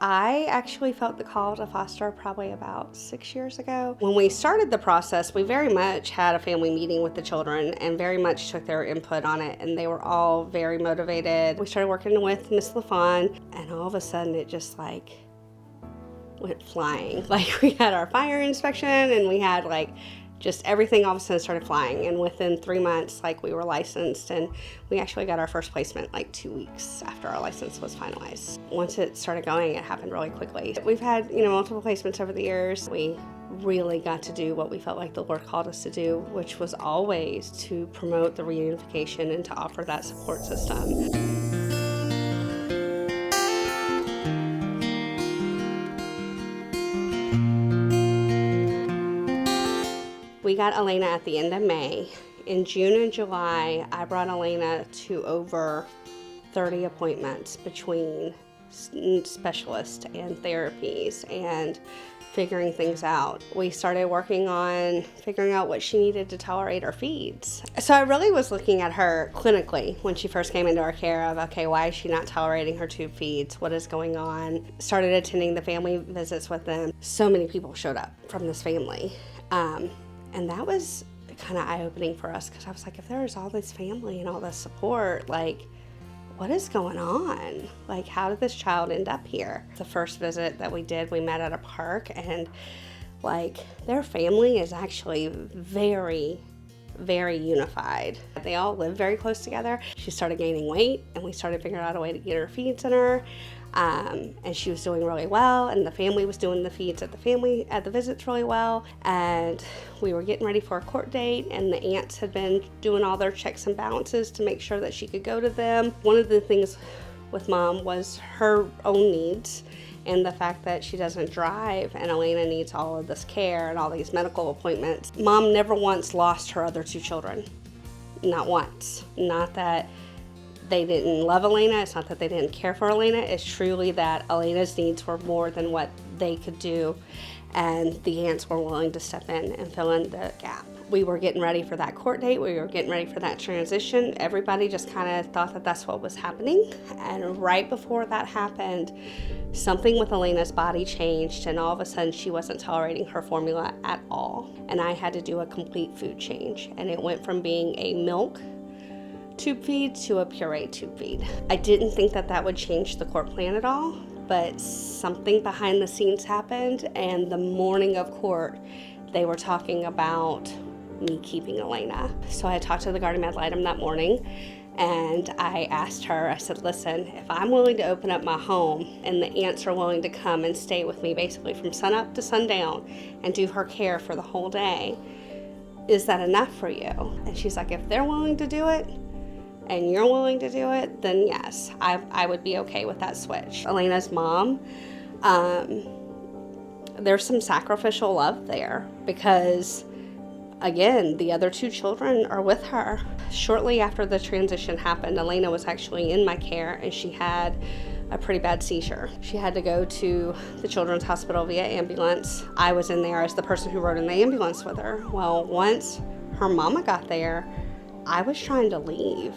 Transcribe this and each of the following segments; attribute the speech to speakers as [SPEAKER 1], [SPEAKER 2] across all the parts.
[SPEAKER 1] I actually felt the call to foster probably about 6 years ago. When we started the process, we very much had a family meeting with the children and very much took their input on it, and they were all very motivated. We started working with Miss LaFawn, and all of a sudden it just like went flying. Like, we had our fire inspection and we had like just everything all of a sudden started flying, and within 3 months, like, we were licensed, and we actually got our first placement like 2 weeks after our license was finalized. Once it started going, it happened really quickly. We've had, multiple placements over the years. We really got to do what we felt like the Lord called us to do, which was always to promote the reunification and to offer that support system. We got Elena at the end of May. In June and July, I brought Elena to over 30 appointments between specialists and therapies and figuring things out. We started working on figuring out what she needed to tolerate her feeds. So I really was looking at her clinically when she first came into our care of, okay, why is she not tolerating her tube feeds? What is going on? Started attending the family visits with them. So many people showed up from this family. And that was kind of eye-opening for us, because I was like, if there was all this family and all this support, like, what is going on? Like, how did this child end up here? The first visit that we did, we met at a park, and like, their family is actually very, very unified. They all live very close together. She started gaining weight, and we started figuring out a way to get her feeds in her. And she was doing really well, and the family was doing the feeds at the visits really well, and we were getting ready for a court date, and the aunts had been doing all their checks and balances to make sure that she could go to them. One of the things with Mom was her own needs and the fact that she doesn't drive, and Elena needs all of this care and all these medical appointments. Mom never once lost her other two children. Not once. Not that they didn't love Elena. It's not that they didn't care for Elena. It's truly that Elena's needs were more than what they could do, and the aunts were willing to step in and fill in the gap. We were getting ready for that court date. We were getting ready for that transition. Everybody just kind of thought that that's what was happening. And right before that happened, something with Elena's body changed, and all of a sudden she wasn't tolerating her formula at all. And I had to do a complete food change. And it went from being a milk tube feed to a puree tube feed. I didn't think that that would change the court plan at all, but something behind the scenes happened, and the morning of court, they were talking about me keeping Elena. So I talked to the guardian ad litem that morning, and I asked her, I said, listen, if I'm willing to open up my home and the aunts are willing to come and stay with me basically from sunup to sundown and do her care for the whole day, is that enough for you? And she's like, if they're willing to do it, and you're willing to do it, then yes, I would be okay with that switch. Elena's mom, there's some sacrificial love there, because again, the other two children are with her. Shortly after the transition happened, Elena was actually in my care, and she had a pretty bad seizure. She had to go to the Children's Hospital via ambulance. I was in there as the person who rode in the ambulance with her. Well, once her mama got there, I was trying to leave.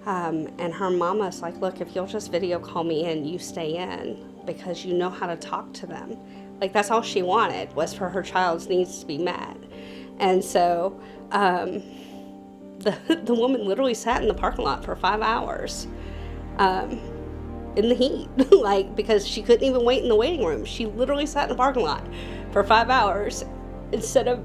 [SPEAKER 1] And her mama's like, look, if you'll just video call me in, you stay in, because you know how to talk to them. Like, that's all she wanted, was for her child's needs to be met. And so the woman literally sat in the parking lot for 5 hours in the heat, like, because she couldn't even wait in the waiting room. She literally sat in the parking lot for 5 hours instead of,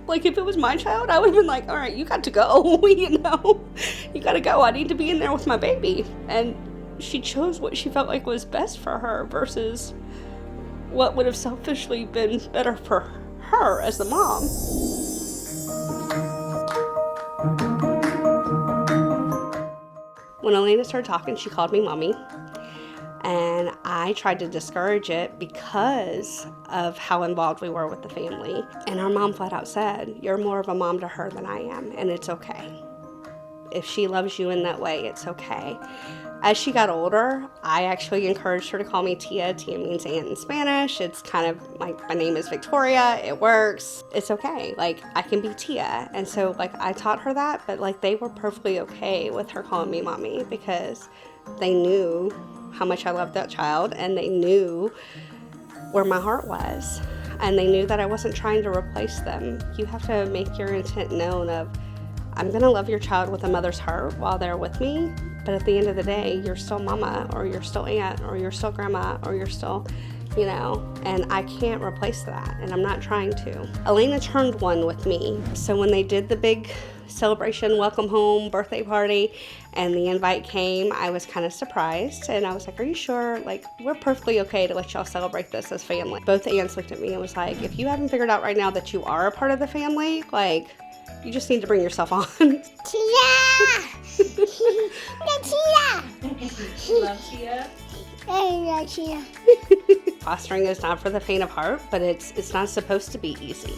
[SPEAKER 1] like, if it was my child, I would have been like, all right, you got to go, you got to go. I need to be in there with my baby. And she chose what she felt like was best for her versus what would have selfishly been better for her as the mom. When Elena started talking, she called me mommy. And I tried to discourage it because of how involved we were with the family. And our mom flat out said, you're more of a mom to her than I am, and it's okay. If she loves you in that way, it's okay. As she got older, I actually encouraged her to call me Tia. Tia means aunt in Spanish. It's kind of like, my name is Victoria. It works. It's okay. Like, I can be Tia. And so, like, I taught her that, but, like, they were perfectly okay with her calling me mommy because they knew how much I loved that child, and they knew where my heart was. And they knew that I wasn't trying to replace them. You have to make your intent known of, I'm going to love your child with a mother's heart while they're with me, but at the end of the day, you're still mama, or you're still aunt, or you're still grandma, or you're still, you know, and I can't replace that, and I'm not trying to. Elena turned 1 with me, so when they did the big celebration, welcome home, birthday party, and the invite came, I was kind of surprised, and I was like, are you sure? Like, we're perfectly okay to let y'all celebrate this as family. Both aunts looked at me and was like, if you haven't figured out right now that you are a part of the family, like, you just need to bring yourself on.
[SPEAKER 2] Tia! Tia!
[SPEAKER 1] Love Tia.
[SPEAKER 2] I love Tia.
[SPEAKER 1] Fostering is not for the faint of heart, but it's not supposed to be easy.